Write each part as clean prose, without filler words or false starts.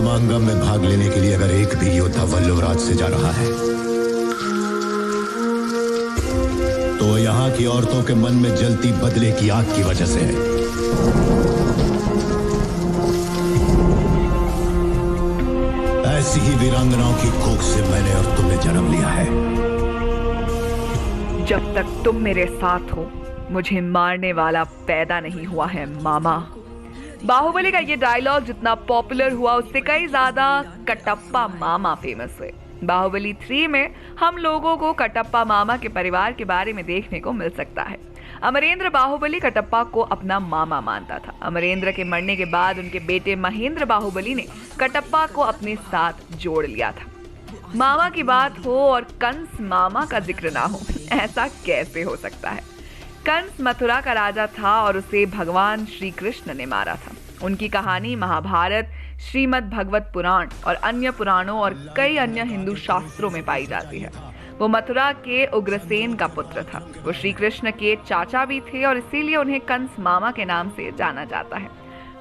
समांगम में भाग लेने के लिए अगर एक भी योद्धा वल्लवराज से जा रहा है तो यहाँ की औरतों के मन में जलती बदले की आग की वजह से है। ऐसी ही वीरांगनाओं की कोख से मैंने और तुमने जन्म लिया है। जब तक तुम मेरे साथ हो मुझे मारने वाला पैदा नहीं हुआ है मामा। बाहुबली का ये डायलॉग जितना पॉपुलर हुआ उससे कई ज्यादा कटप्पा मामा फेमस हुए। बाहुबली 3 में हम लोगों को कटप्पा मामा के परिवार के बारे में देखने को मिल सकता है। अमरेंद्र बाहुबली कटप्पा को अपना मामा मानता था। अमरेंद्र के मरने के बाद उनके बेटे महेंद्र बाहुबली ने कटप्पा को अपने साथ जोड़ लिया था। मामा की बात हो और कंस मामा का जिक्र ना हो, ऐसा कैसे हो सकता है। कंस मथुरा का राजा था और उसे भगवान श्री कृष्ण ने मारा था। उनकी कहानी महाभारत, श्रीमद् भगवत पुराण और अन्य पुराणों और कई अन्य हिंदू शास्त्रों में पाई जाती है। वो मथुरा के उग्रसेन का पुत्र था। वो श्री कृष्ण के चाचा भी थे और इसीलिए उन्हें कंस मामा के नाम से जाना जाता है।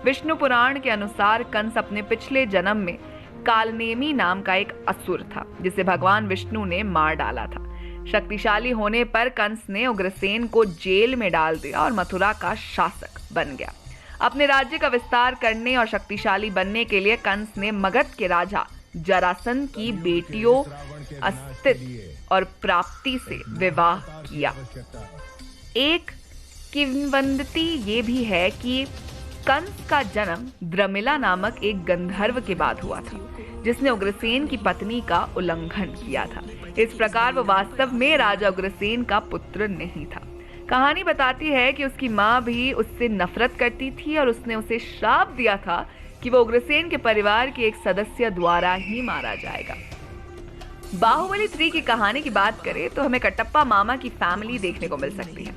विष्णु पुराण के अनुसार कंस अपने पिछले जन्म में कालनेमी नाम का एक असुर था जिसे भगवान विष्णु ने मार डाला था। शक्तिशाली होने पर कंस ने उग्रसेन को जेल में डाल दिया और मथुरा का शासक बन गया। अपने राज्य का विस्तार करने और शक्तिशाली बनने के लिए कंस ने मगध के राजा जरासंध की बेटियों अस्तित्व और प्राप्ति से विवाह किया। एक किंवदंती ये भी है कि कंस का जन्म द्रमिला नामक एक गंधर्व के बाद हुआ था जिसने उग्रसेन की पत्नी का उल्लंघन किया था। इस प्रकार वो वास्तव में राजा उग्रसेन का पुत्र नहीं था। कहानी बताती है कि उसकी माँ भी उससे नफरत करती थी और उसने उसे श्राप दिया था कि वो उग्रसेन के परिवार के एक सदस्य द्वारा ही मारा जाएगा। बाहुबली 3 की कहानी की बात करें तो हमें कटप्पा मामा की फैमिली देखने को मिल सकती है।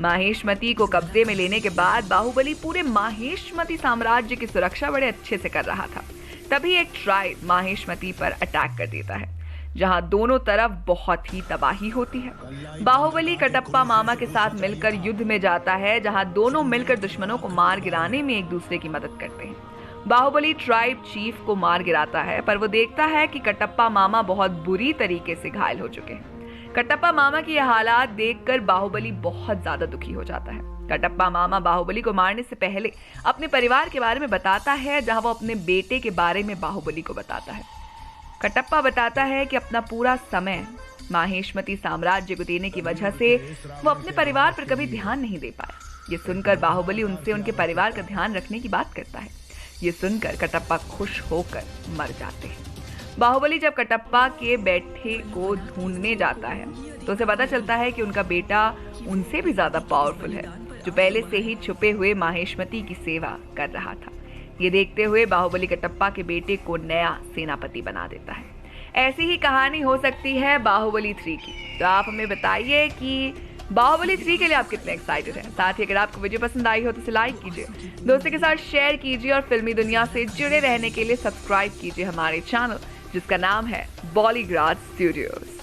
माहेशमती को कब्जे में लेने के बाद बाहुबली पूरे माहेशमती साम्राज्य की सुरक्षा बड़े अच्छे से कर रहा था। तभी एक ट्राइब माहेशमती पर अटैक कर देता है जहां दोनों तरफ बहुत ही तबाही होती है। बाहुबली कटप्पा मामा के साथ मिलकर युद्ध में जाता है जहां दोनों मिलकर दुश्मनों को मार गिराने में एक दूसरे की मदद करते हैं। बाहुबली ट्राइब चीफ को मार गिराता है पर वो देखता है कि कटप्पा मामा बहुत बुरी तरीके से घायल हो चुके हैं। कटप्पा मामा की यह हालात देखकर बाहुबली बहुत ज्यादा दुखी हो जाता है। कटप्पा मामा बाहुबली को मारने से पहले अपने परिवार के बारे में बताता है जहां वो अपने बेटे के बारे में बाहुबली को बताता है। कटप्पा बताता है कि अपना पूरा समय माहेशमती साम्राज्य को देने की वजह से वो अपने परिवार पर कभी ध्यान नहीं दे पाया। ये सुनकर बाहुबली उनसे उनके परिवार का ध्यान रखने की बात करता है। ये सुनकर कटप्पा खुश होकर मर जाते हैं। बाहुबली जब कटप्पा के बेटे को ढूंढने जाता है तो उसे पता चलता है कि उनका बेटा उनसे भी ज्यादा पावरफुल है जो पहले से ही छुपे हुए माहेशमती की सेवा कर रहा था। ये देखते हुए बाहुबली कटप्पा के बेटे को नया सेनापति बना देता है। ऐसी ही कहानी हो सकती है बाहुबली 3 की। तो आप हमें बताइए कि बाहुबली 3 के लिए आप कितने एक्साइटेड हैं। साथ ही अगर आपको वीडियो पसंद आई हो तो इसे लाइक कीजिए, दोस्तों के साथ शेयर कीजिए और फिल्मी दुनिया से जुड़े रहने के लिए सब्सक्राइब कीजिए हमारे चैनल जिसका नाम है बॉलीग्राज स्टूडियोज।